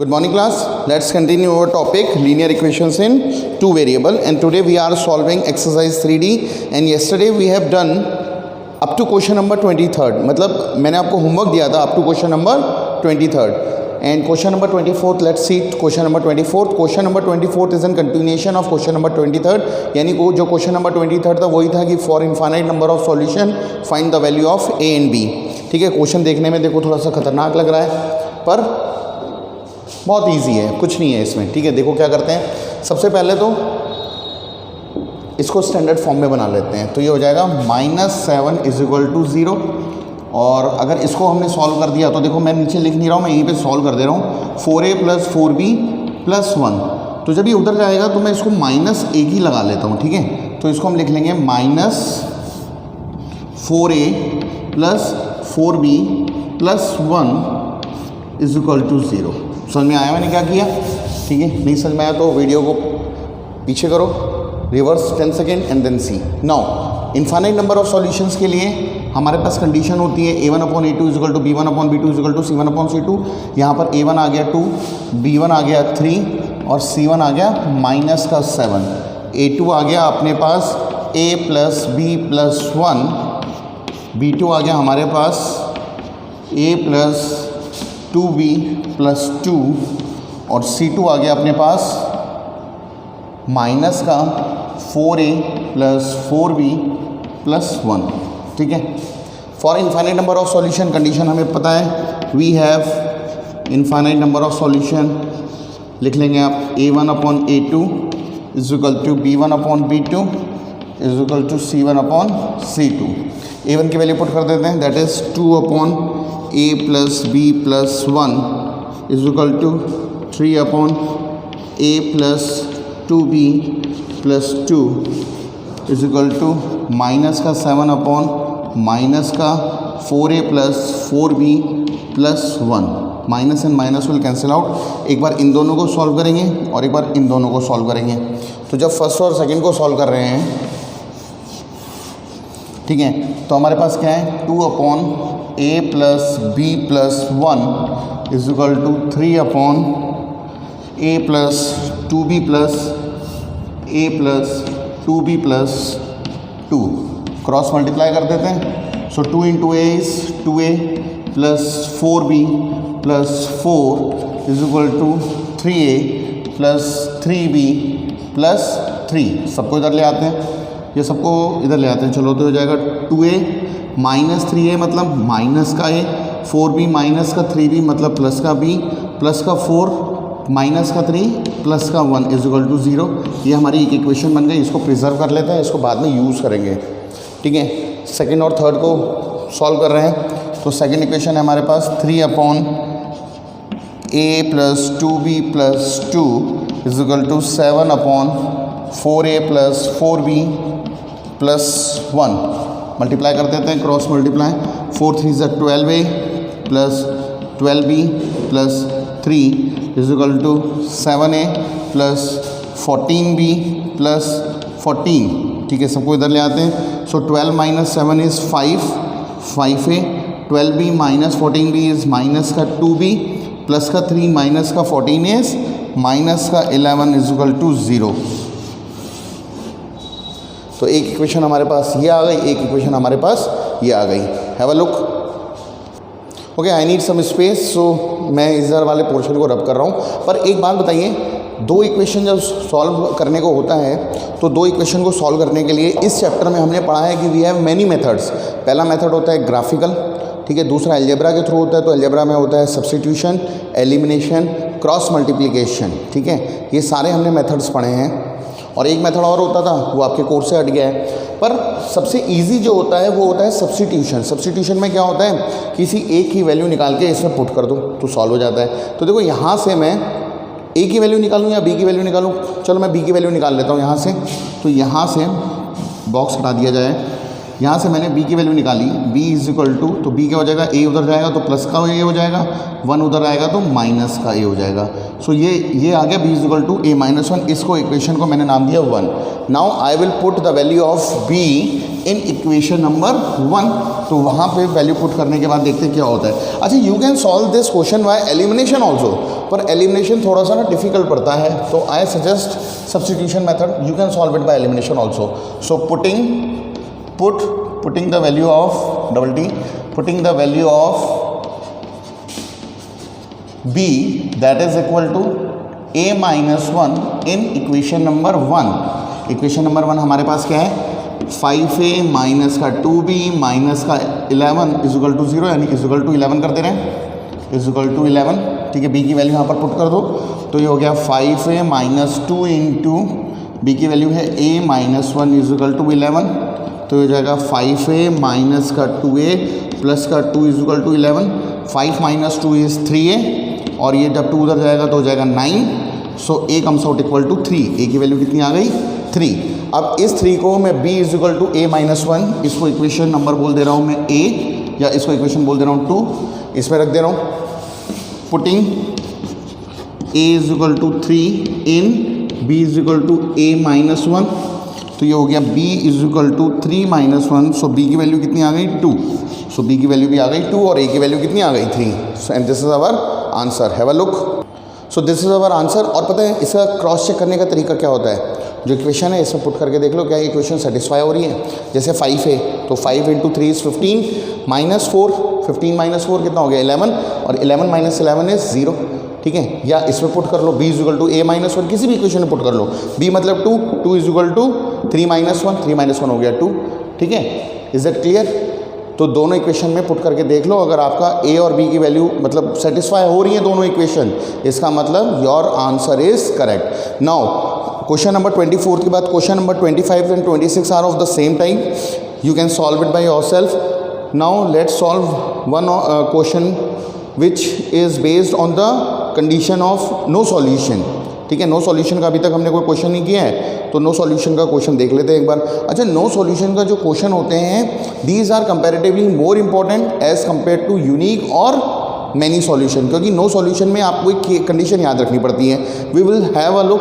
Good morning class. Let's continue our topic linear equations in two variable, and today we are solving exercise 3D and yesterday we have done up to question number 23rd. मतलब मैंने आपको homework दिया था up to question number 23rd and question number 24th. Let's see question number 24th. Question number 24th is in continuation of question number 23rd. यानी वो जो question number 23rd था वही था कि for infinite number of solution find the value of a and b. ठीक है, question देखने में देखो थोड़ा सा खतरनाक लग रहा है पर बहुत इजी है, कुछ नहीं है इसमें। ठीक है, देखो क्या करते हैं, सबसे पहले तो इसको स्टैंडर्ड फॉर्म में बना लेते हैं। तो ये हो जाएगा -7 = 0 और अगर इसको हमने सॉल्व कर दिया तो देखो मैं नीचे लिख नहीं रहा हूँ, मैं यहीं पे सॉल्व कर दे रहा हूँ। 4a + 4b + 1, तो जब ये उधर जाएगा तो मैं इसको -1 ही लगा लेता हूँ। ठीक है, तो इसको हम लिख लेंगे -4a + 4b + 1 = 0। समझ में आया मैंने क्या किया? ठीक है, नहीं समझ में आया तो वीडियो को पीछे करो, reverse 10 second and then see. Now infinite number of solutions के लिए हमारे पास कंडीशन होती है a1/a2 = b1/b2 = c1/c2। यहाँ पर a1 आ गया 2, b1 आ गया 3 और c1 आ गया -7। a2 आ गया अपने पास a + b + 1, b2 आ गया हमारे पास a + 2b + 2 और c2 आ गया अपने पास -4a + 4b + 1। ठीक है, for infinite number of solution condition हमें पता है, we have infinite number of solution लिख लेंगे आप a1/a2 = b1/b2 = c1/c2। a1 की वैल्यू पुट कर देते हैं, that is 2/a + b + 1 = 3/a + 2b + 2 = -7/-4a + 4b + 1। Minus and minus will cancel out. एक बार इन दोनों को सॉल्व करेंगे और एक बार इन दोनों को सॉल्व करेंगे। तो जब फर्स्ट और सेकंड को सॉल्व कर रहे हैं, ठीक है, तो हमारे पास क्या है, 2/a + b + 1 = 3/a + 2b + 2b + 2। Cross multiply कर देते हैं। सो 2 × a is 2a + 4b + 4 = 3a + 3b + 3। सबको इधर ले आते हैं, ये सबको इधर ले आते हैं। चलो तो हो जाएगा 2a - 3a मतलब माइनस का a, 4b - का 3b मतलब प्लस का b, प्लस का 4 - 3 प्लस का 1 = 0। ये हमारी एक इक्वेशन बन गई। इसको प्रिजर्व कर लेते हैं, इसको बाद में यूज़ करेंगे। ठीक है, सेकंड और थर्ड को सॉल्व कर रहे हैं। तो सेकंड इक्वेशन है हमारे पास 3/a + 2b + 2 = 7/4a + 4b + 1। Multiply कर देते हैं, cross multiply. 4 3 = 12a + 12b + 3 = 7a + 14b + 14। ठीक है, सबको इधर ले आते हैं। सो 12 - 7 is 5, 5a, 12b - 14b is -2b, plus का 3 - 14 is -11 = 0। तो एक इक्वेशन हमारे पास ये आ गई, एक इक्वेशन हमारे पास ये आ गई। Have a look. Okay, I need some space, so मैं इधर वाले पोर्शन को रब कर रहा हूँ। पर एक बात बताइए, दो इक्वेशन जब सॉल्व करने को होता है तो दो इक्वेशन को सॉल्व करने के लिए इस चैप्टर में हमने पढ़ा है कि वी हैव मैनी मेथड्स। पहला मेथड होता है ग्राफिकल, ठीक है, दूसरा अलजेब्रा के थ्रू होता है। तो अलजेब्रा में होता है सब्स्टिट्यूशन, एलिमिनेशन, क्रॉस मल्टीप्लिकेशन। ठीक है, ये सारे हमने मेथड्स पढ़े हैं। और एक मेथड और होता था, वो आपके कोर्स से हट गया है। पर सबसे इजी जो होता है वो होता है सब्स्टिट्यूशन। सब्स्टिट्यूशन में क्या होता है, किसी एक की वैल्यू निकाल के इसमें पुट कर दो तो सॉल्व हो जाता है। तो देखो यहाँ से मैं ए की वैल्यू निकालूँ या बी की वैल्यू निकालूँ, चलो मैं बी की वैल्यू निकाल लेता हूँ यहाँ से। तो यहाँ से बॉक्स हटा दिया जाए, यहाँ से मैंने b की वैल्यू निकाली, b = तो b क्या हो जाएगा, a उधर जाएगा तो प्लस का a हो जाएगा, 1 उधर आएगा तो माइनस का a हो जाएगा। सो ये आ गया b = a - 1। इसको इक्वेशन को मैंने नाम दिया 1। Now I will put the value of b in equation number 1। तो वहाँ पे वैल्यू पुट करने के बाद देखते हैं क्या होता है। अच्छा, you can solve this question by elimination also, पर एलिमिनेशन थोड़ा सा ना डिफिकल्ट पड़ता है, तो I suggest substitution method. You can solve it by elimination also. So putting the value of putting the value of b that is equal to a minus 1 in equation number 1। Equation number 1 हमारे पास क्या है, 5a minus का 2b minus का 11 is equal to 0, यानी is equal to 11 कर दे रहे हैं, is equal to 11। ठीक है, b की वैल्यू यहाँ पर पुट कर दो, तो ये हो गया 5a माइनस 2 इंटू b की वैल्यू है a minus 1 is equal to 11, तो ये हो जाएगा 5a माइनस का 2a प्लस का 2 is equal to 11। 5 minus 2 is 3a, और ये जब 2 उधर जाएगा तो हो जाएगा 9। So a comes out equal to 3। a की वैल्यू कितनी आ गई, 3। अब इस 3 को मैं b is equal to a minus 1, इसको इक्वेशन नंबर बोल दे रहा हूँ मैं a, या इसको इक्वेशन बोल दे रहा हूँ 2, इसमें रख दे रहा हूँ। Putting a is equal to 3 in b is equal to a minus 1, तो ये हो गया b is equal to 3 minus 1। So b की वैल्यू कितनी आ गई, 2। सो b की वैल्यू भी आ गई 2 और a की वैल्यू कितनी आ गई, 3। So and this is our answer. Have a look. So this is our answer. और पता है इसका क्रॉस चेक करने का तरीका क्या होता है, जो इक्वेशन है इसमें पुट करके देख लो क्या इक्वेशन सेटिस्फाई हो रही है। जैसे 5 है तो 5 इंटू 3 इज 15 माइनस 4, 15 माइनस 4 कितना हो गया 11, और 11 माइनस 11 इज 0। ठीक है, या इसमें पुट कर लो b is equal to a minus 1, किसी भी इक्वेशन में पुट कर लो। b मतलब 2, 2 is equal to 3 minus 1, 3 minus 1 हो गया 2। ठीक है, इज दैट क्लियर। तो दोनों इक्वेशन में पुट करके देख लो, अगर आपका a और b की वैल्यू मतलब सेटिस्फाई हो रही है दोनों इक्वेशन, इसका मतलब your answer is correct. Now question number 24 के बाद question number 25 and 26 are of the same time. You can solve it by yourself. Now let's solve one question which is based on the condition of no solution. ठीक है, no solution का अभी तक हमने कोई question नहीं किया है, तो नो सॉल्यूशन का क्वेश्चन देख लेते हैं एक बार। अच्छा, नो सॉल्यूशन का जो क्वेश्चन होते हैं, these are comparatively more important as compare to unique और मैनी सॉल्यूशन, क्योंकि नो सॉल्यूशन में आपको एक कंडीशन याद रखनी पड़ती है। We will have a look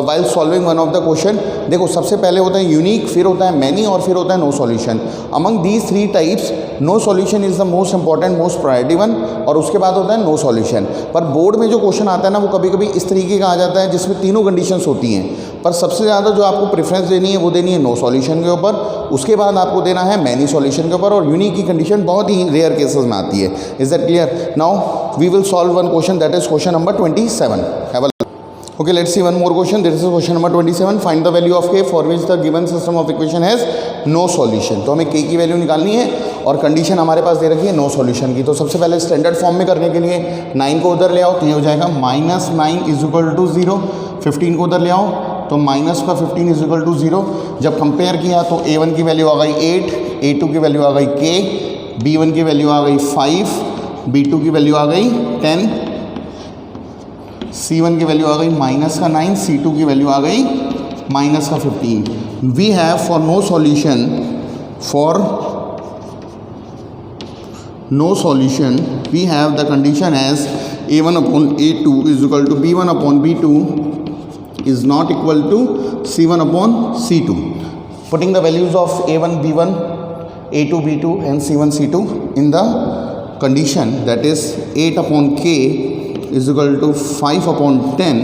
while solving one of the question. देखो, सबसे पहले होता है यूनिक, फिर होता है मैनी और फिर होता है no solution. Among these 3 types no solution is the most important, most priority one, और उसके बाद होता है नो सॉल्यूशन। पर बोर्ड में जो क्वेश्चन आता है ना, वो कभी कभी इस तरीके का आ जाता है जिसमें तीनों कंडीशंस होती हैं, पर सबसे ज़्यादा जो आपको प्रेफरेंस देनी है वो देनी है नो सॉल्यूशन के ऊपर, उसके बाद आपको देना है मैनी सॉल्यूशन के ऊपर, और यूनिक की कंडीशन बहुत ही रेयर केसेस में आती है। Is that clear. Now we will solve one question, that is question number 27। Have a Okay, let's see one more question. This is question number 27. Find the value of k for which the given system of equation has no solution. तो हमें k की value निकालनी है और condition हमारे पास दे रखी है no solution की। तो सबसे पहले स्टैंडर्ड फॉर्म में करने के लिए 9 को उधर ले आओ, तो ये हो जाएगा -9 इज इक्वल टू 0। 15 को उधर ले आओ तो माइनस का 15 इज इक्वल टू 0। जब कंपेयर किया तो a1 की वैल्यू आ गई 8, a2 की वैल्यू आ गई k, b1 की वैल्यू आ गई 5, b2 की वैल्यू आ गई 10, C1 की वैल्यू आ गई -9, C2 की वैल्यू आ गई -15। We have for no solution we have the condition as a1 upon a2 is equal to b1 upon b2 is not equal to c1 upon c2। Putting the values of a1 b1, a2 b2 and c1 c2 in the condition that is 8 upon k is equal to 5 upon 10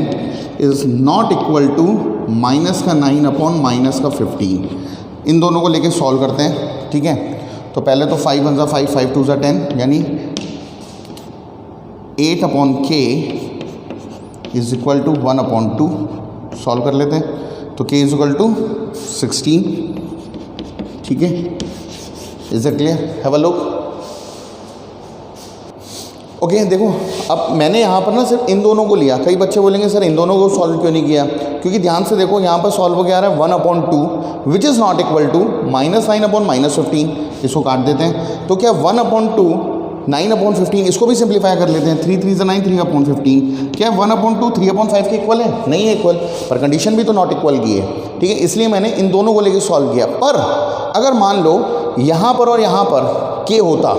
is not equal to -9 upon -15। इन दोनों को लेके solve करते हैं। ठीक है, तो पहले तो 5 1 5, 5 2 10, यानी 8 upon k is equal to 1 upon 2। Solve कर लेते हैं, तो k इज इक्वल टू 16। ठीक है, is it clear. Have a look. Okay, देखो अब मैंने यहाँ पर ना सिर्फ इन दोनों को लिया। कई बच्चे बोलेंगे सर इन दोनों को सॉल्व क्यों नहीं किया, क्योंकि ध्यान से देखो यहाँ पर सॉल्व हो गया रहा है 1 upon 2 which is not equal to -9 upon -15। इसको काट देते हैं, तो क्या 1 अपॉन 2 9 अपॉन 15, इसको भी सिंप्लीफाई कर लेते हैं। 3 3 9, 3 अपॉन 15। क्या 1 अपॉन 2 3 अपॉन 5 के इक्वल है? नहीं है इक्वल, पर कंडीशन भी तो नॉट इक्वल की है। ठीक है, इसलिए मैंने इन दोनों को लेकर सॉल्व किया। पर अगर मान लो यहाँ पर और यहाँ पर के होता,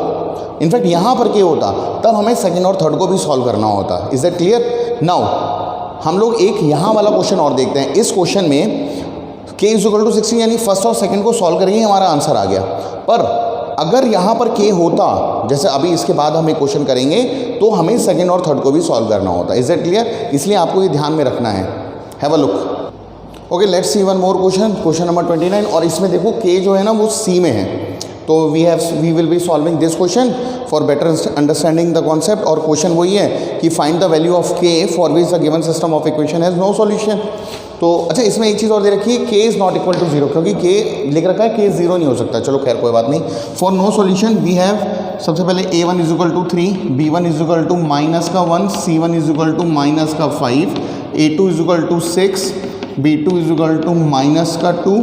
इनफैक्ट यहाँ पर के होता, तब हमें सेकंड और थर्ड को भी सॉल्व करना होता। Is that clear. नाउ हम लोग एक यहाँ वाला क्वेश्चन और देखते हैं। इस क्वेश्चन में k इक्वल टू 60 यानी फर्स्ट और सेकंड को सॉल्व करेंगे हमारा आंसर आ गया। पर अगर यहाँ पर k होता, जैसे अभी इसके बाद हम एक क्वेश्चन करेंगे तो हमें सेकंड और थर्ड को भी सॉल्व करना होता। Is it clear? इसलिए आपको ये ध्यान में रखना है। Have a look. Okay, let's see one more question, question number 29। और इसमें देखो k जो है ना वो c में है, तो we will be solving this question for better understanding the concept. और क्वेश्चन वही है कि find the value of k for which the given system of equation has no solution. तो अच्छा, इसमें एक चीज़ और दे रखी है, k is not equal to 0, क्योंकि k लिख रखा है k 0 नहीं हो सकता। चलो खैर कोई बात नहीं। For no solution we have सबसे पहले a1 is equal to 3, b1 is equal to minus का 1, c1 is equal to minus का 5, a2 is equal to 6, b2 is equal to minus का 2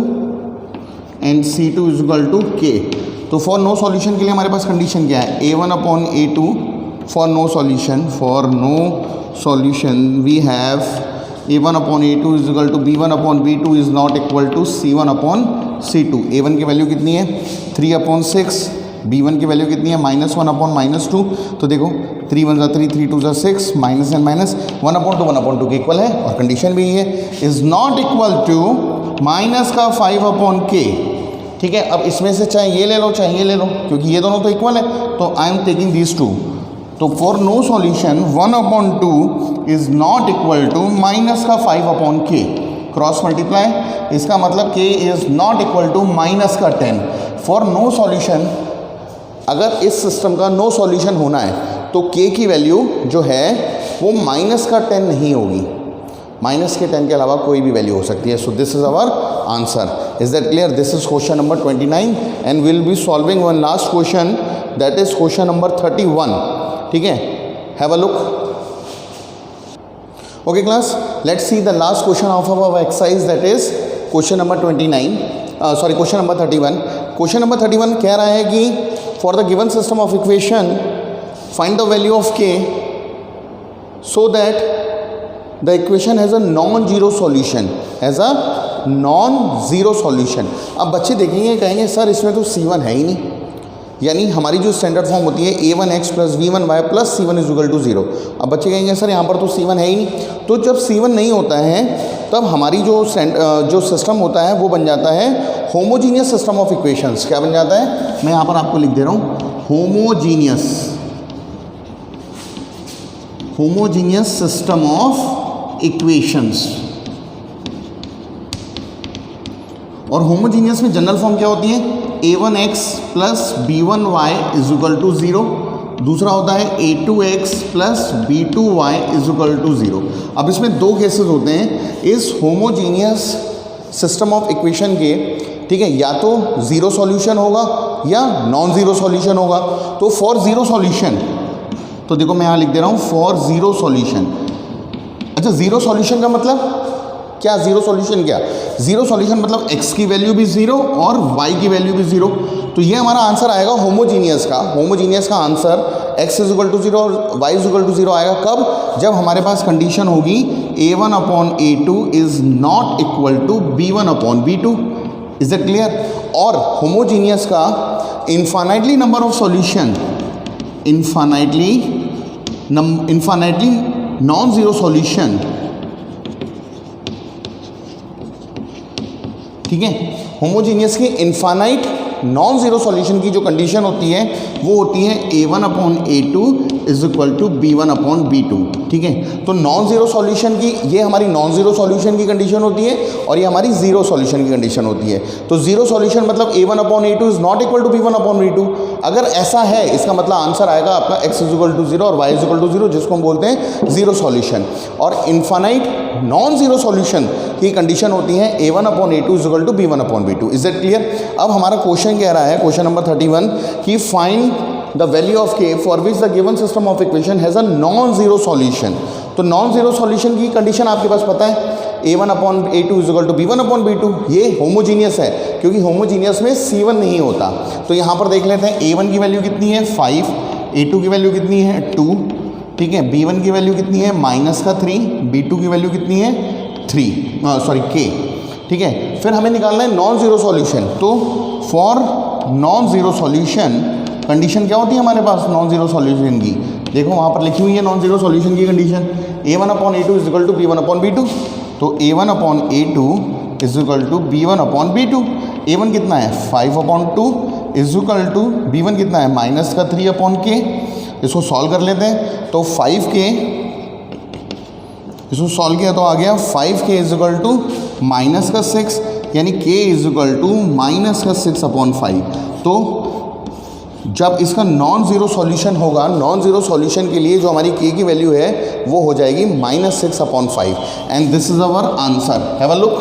and c2 is equal to k। तो for no solution के लिए हमारे पास condition क्या है? a1 upon a2 for no solution we have a1 upon a2 is equal to b1 upon b2 is not equal to c1 upon c2। a1 की value कितनी है? 3 अपॉन 6, b1 की वैल्यू कितनी है? -1 अपॉन -2। तो देखो 3 1 3, 3 2 6, minus and minus 1 upon 2 1 upon 2 के equal है। और कंडीशन भी ये है, is not equal to minus का 5 अपॉन k। ठीक है, अब इसमें से चाहे ये ले लो चाहे ये ले लो, क्योंकि ये दोनों तो इक्वल है, तो I am taking these two. तो for no solution 1 upon 2 is not equal to minus का 5 अपॉन k। क्रॉस मल्टीप्लाई, इसका मतलब k is not equal to minus का 10। फॉर नो सॉल्यूशन, अगर इस सिस्टम का नो सॉल्यूशन होना है तो k की वैल्यू जो है वो माइनस का 10 नहीं होगी, माइनस के 10 के अलावा कोई भी वैल्यू हो सकती है। So this is our answer. Is that clear? This is question number 29 and will be solving one last question, that is question number 31। ठीक है, have a look. Okay class, let's see the last question of our exercise, that is question number 29, sorry question number 31। Question number 31 कह रहा है कि for the given system of equation find the value of k so that the equation has a non-zero solution, has a non-zero solution। अब बच्चे देखेंगे कहेंगे sir इसमें तो c1 है ही नहीं, यानी हमारी जो स्टैंडर्ड फॉर्म होती है a1x plus b1y plus c1 is equal to 0। अब बच्चे कहेंगे सर यहाँ पर तो c1 है ही नहीं। तो जब c1 नहीं होता है तब हमारी जो सिस्टम होता है वो बन जाता है होमोजीनियस सिस्टम ऑफ इक्वेशंस। क्या बन जाता है? मैं यहाँ पर आपको लिख दे रहा हूँ, होमोजीनियस सिस्टम ऑफ इक्वेशंस। और होमोजीनियस में जनरल फॉर्म क्या होती है? a1x plus b1y is equal to 0। दूसरा होता है a2x plus b2y is equal to 0। अब इसमें दो केसेस होते हैं इस होमोजीनियस सिस्टम ऑफ इक्वेशन के। ठीक है, या तो ज़ीरो सॉल्यूशन होगा या नॉन ज़ीरो सॉल्यूशन होगा। तो फॉर ज़ीरो सॉल्यूशन, तो देखो मैं यहाँ लिख दे रहा हूँ फॉर ज़ीरो सॉल्यूशन। अच्छा, ज़ीरो सॉल्यूशन का मतलब क्या? ज़ीरो सॉल्यूशन क्या? ज़ीरो सॉल्यूशन मतलब x की वैल्यू भी 0 और y की वैल्यू भी 0। तो ये हमारा आंसर आएगा होमोजीनियस का। होमोजीनियस का answer x is equal to 0 और y इज इक्वल टू 0 आएगा कब? जब हमारे पास कंडीशन होगी a1 upon a2 is not equal to b1 upon b2। Is it clear? और होमोजीनियस का infinitely number of solution, infinitely non zero solution. ठीक है, होमोजीनियस की इन्फानाइट नॉन ज़ीरो सॉल्यूशन की जो कंडीशन होती है वो होती है a1 upon a2 is equal to b1 upon b2। ठीक है, तो नॉन ज़ीरो सॉल्यूशन की, ये हमारी नॉन ज़ीरो सॉल्यूशन की कंडीशन होती है और ये हमारी ज़ीरो सॉल्यूशन की कंडीशन होती है। तो ज़ीरो सॉल्यूशन मतलब a1 upon a2 is not equal to b1 upon b2। अगर ऐसा है इसका मतलब आंसर आएगा आपका x इज इक्वल टू 0 और y इज इक्वल टू 0, जिसको हम बोलते हैं ज़ीरो सॉल्यूशन। और इन्फानाइट नॉन ज़ीरो सॉल्यूशन की कंडीशन होती है a1 upon a2 is equal to b1 upon b2। Is that clear? अब हमारा क्वेश्चन कह रहा है, क्वेश्चन नंबर 31, कि find the value of k for which the given system of equation has a non zero solution. तो non zero solution की condition आपके पास पता है, a1 upon a2 is equal to b1 upon b2। ये homogeneous है क्योंकि homogeneous में c1 नहीं होता। तो यहाँ पर देख लेते हैं a1 की वैल्यू कितनी है 5, a2 की वैल्यू कितनी है 2। ठीक है, b1 की वैल्यू कितनी है -3, b2 की वैल्यू कितनी है 3, k। ठीक है, फिर हमें निकालना है नॉन ज़ीरो सॉल्यूशन। तो for non zero solution condition क्या होती है हमारे पास नॉन ज़ीरो सॉल्यूशन की? देखो वहाँ पर लिखी हुई है नॉन ज़ीरो सॉल्यूशन की condition, a1 upon a2 is equal to b1 upon b2। तो a1 upon a2 is equal to B1/B2। A1 कितना है 5/2 इज इक्वल टू B1 कितना है -3/K। इसको सॉल्व कर लेते हैं तो 5K, इसको सॉल्व किया तो आ गया 5K इज इक्वल टू -6, यानी K इज इक्वल टू -6/5। तो जब इसका नॉन ज़ीरो सॉल्यूशन होगा, नॉन ज़ीरो सॉल्यूशन के लिए जो हमारी K की वैल्यू है वो हो जाएगी -6/5 and this is our answer. Have a look.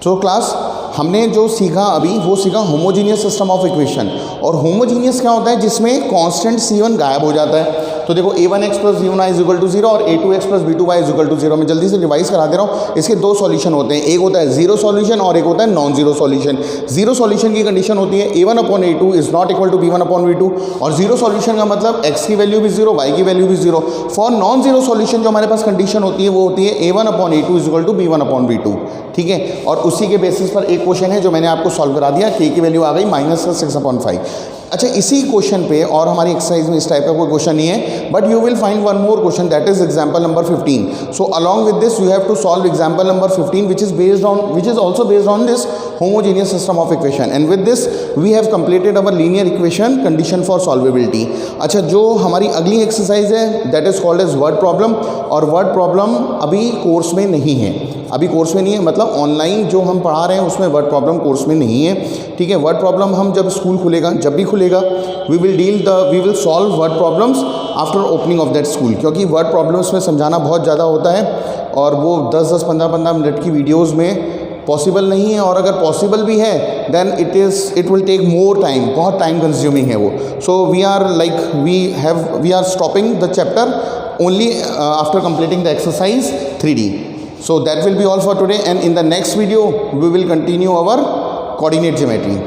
तो क्लास हमने जो सीखा अभी वो सीखा होमोजीनियस सिस्टम ऑफ इक्वेशन। और होमोजीनियस क्या होता है, जिसमें कांस्टेंट C1 गायब हो जाता है। तो देखो A1x + B1y is equal to 0 और A2x + B2y is equal to 0। मैं जल्दी से रिवाइज करा दे रहा हूँ। इसके दो सॉल्यूशन होते हैं, एक होता है जीरो सॉल्यूशन और एक होता है non zero solution. Zero solution की कंडीशन होती है A1/A2 is not equal to B1/B2 और जीरो सॉल्यूशन का मतलब x की वैल्यू भी 0, y की वैल्यू भी 0। फॉर नॉन जीरो सॉल्यूशन जो हमारे पास कंडीशन होती है वो होती है A1/A2 is equal to B1/B2। ठीक है, और उसी के बेसिस पर एक क्वेश्चन है जो मैंने आपको सॉल्व करा दिया, K की वैल्यू आ गई -6/5। अच्छा, इसी क्वेश्चन पे और हमारी एक्सरसाइज में इस टाइप का कोई क्वेश्चन नहीं है, but you will find one more question that is example number 15। So along with this you have to solve example number 15 which is also based on this homogeneous system of equation, and with this we have completed our linear equation condition for solvability। अच्छा, जो हमारी अगली exercise है that is called as word problem, और word problem अभी course में नहीं है, अभी कोर्स में नहीं है, मतलब ऑनलाइन जो हम पढ़ा रहे हैं उसमें वर्ड प्रॉब्लम कोर्स में नहीं है। ठीक है, वर्ड प्रॉब्लम हम जब स्कूल खुलेगा, जब भी खुलेगा, we will solve word problems after opening of that school, क्योंकि वर्ड प्रॉब्लम्स में समझाना बहुत ज़्यादा होता है और वो 10-10, 15-15 मिनट की वीडियोज़ में पॉसिबल नहीं है, और अगर पॉसिबल भी है then it will take more time, बहुत टाइम कंज्यूमिंग है वो। So we are stopping the chapter only after completing the exercise 3D. So that will be all for today, and in the next video we will continue our coordinate geometry.